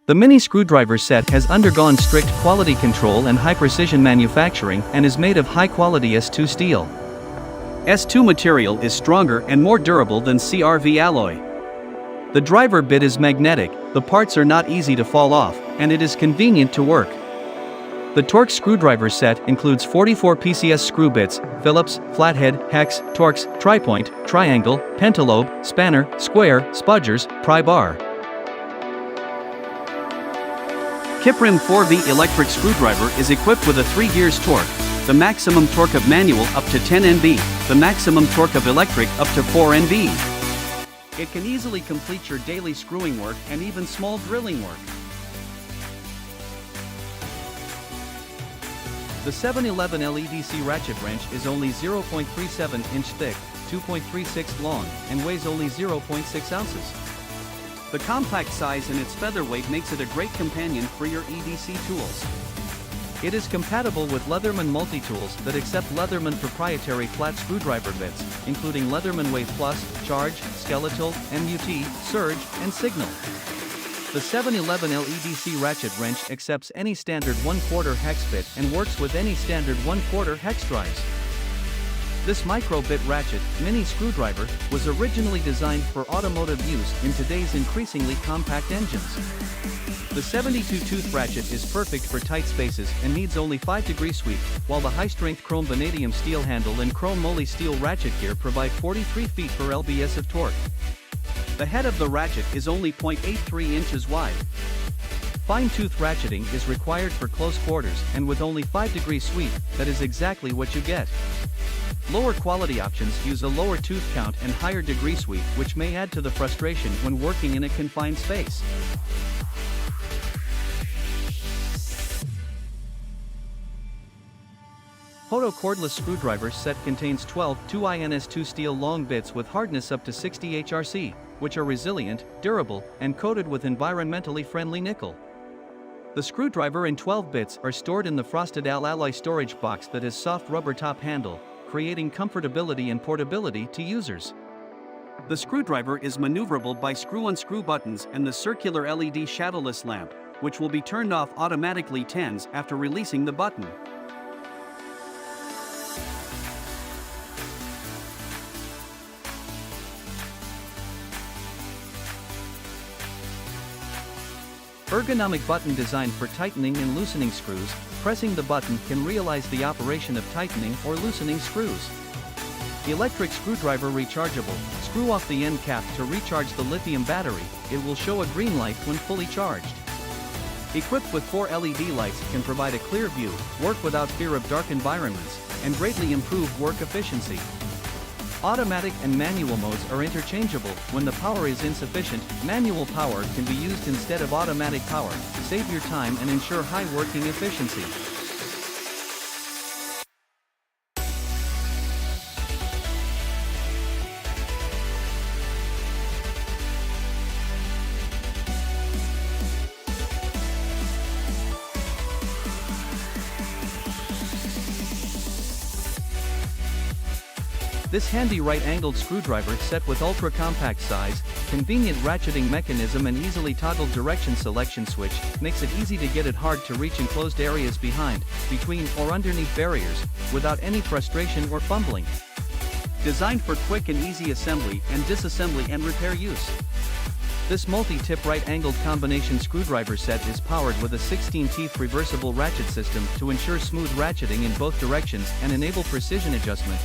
The mini screwdriver set has undergone strict quality control and high-precision manufacturing and is made of high-quality S2 steel. S2 material is stronger and more durable than CRV alloy. The driver bit is magnetic, the parts are not easy to fall off, and it is convenient to work. The Torx screwdriver set includes 44 PCS screw bits, Phillips, flathead, hex, Torx, tri-point, triangle, pentalobe, spanner, square, spudgers, pry bar. Kiprim 4V electric screwdriver is equipped with a 3 gears torque, the maximum torque of manual up to 10 Nm, the maximum torque of electric up to 4 Nm. It can easily complete your daily screwing work and even small drilling work. The 711 EDC ratchet wrench is only 0.37 inch thick, 2.36 long, and weighs only 0.6 ounces. The compact size and its featherweight makes it a great companion for your EDC tools. It is compatible with Leatherman multi-tools that accept Leatherman proprietary flat screwdriver bits, including Leatherman Wave Plus, Charge, Skeletal, MUT, Surge, and Signal. The 711 EDC ratchet wrench accepts any standard 1/4 hex bit and works with any standard 1/4 hex drives. This micro-bit ratchet, mini screwdriver, was originally designed for automotive use in today's increasingly compact engines. The 72-tooth ratchet is perfect for tight spaces and needs only 5-degree sweep, while the high-strength chrome vanadium steel handle and chrome moly steel ratchet gear provide 43 feet per lbs of torque. The head of the ratchet is only 0.83 inches wide. Fine-tooth ratcheting is required for close quarters, and with only 5-degree sweep, that is exactly what you get. Lower quality options use a lower tooth count and higher degree sweep, which may add to the frustration when working in a confined space. Hoto cordless screwdriver set contains 12 2INS2 steel long bits with hardness up to 60 HRC, which are resilient, durable, and coated with environmentally friendly nickel. The screwdriver and 12 bits are stored in the frosted alloy storage box that has soft rubber top handle, creating comfortability and portability to users. The screwdriver is maneuverable by screw-unscrew buttons and the circular LED shadowless lamp, which will be turned off automatically tens after releasing the button. Ergonomic button designed for tightening and loosening screws. Pressing the button can realize the operation of tightening or loosening screws. Electric screwdriver rechargeable. Screw off the end cap to recharge the lithium battery. It will show a green light when fully charged. Equipped with 4 LED lights, can provide a clear view, work without fear of dark environments, and greatly improve work efficiency. Automatic and manual modes are interchangeable. When the power is insufficient, manual power can be used instead of automatic power. Save your time and ensure high working efficiency. This handy right-angled screwdriver set with ultra-compact size, convenient ratcheting mechanism and easily toggled direction selection switch makes it easy to get it hard to reach enclosed areas behind, between or underneath barriers, without any frustration or fumbling. Designed for quick and easy assembly and disassembly and repair use. This multi-tip right-angled combination screwdriver set is powered with a 16-teeth reversible ratchet system to ensure smooth ratcheting in both directions and enable precision adjustment.